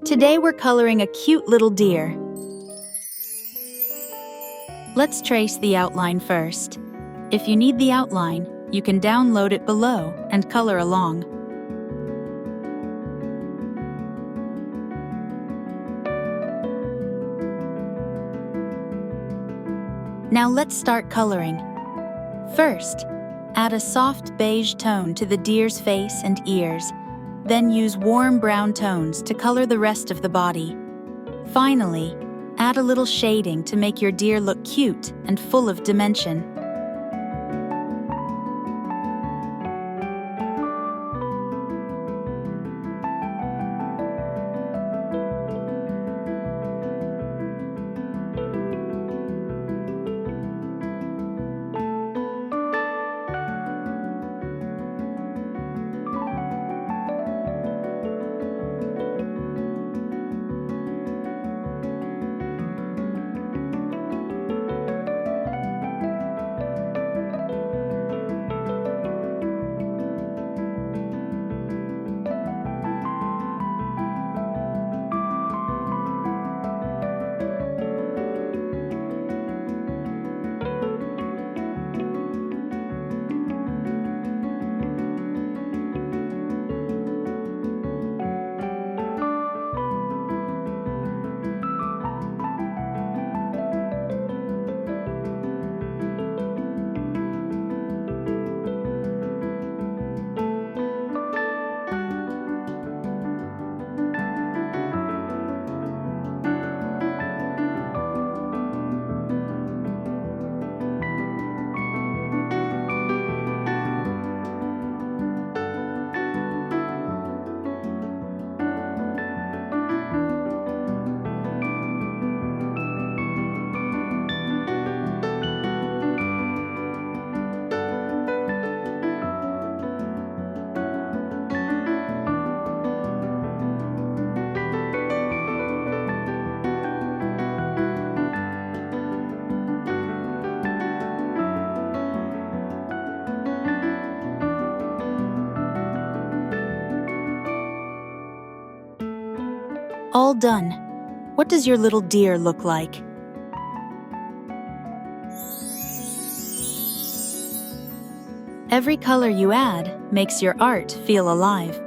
Today we're coloring a cute little deer. Let's trace the outline first. If you need the outline, you can download it below and color along. Now let's start coloring. First, add a soft beige tone to the deer's face and ears, then use warm brown tones to color the rest of the body. Finally, add a little shading to make your deer look cute and full of dimension. All done. What does your little deer look like? Every color you add makes your art feel alive.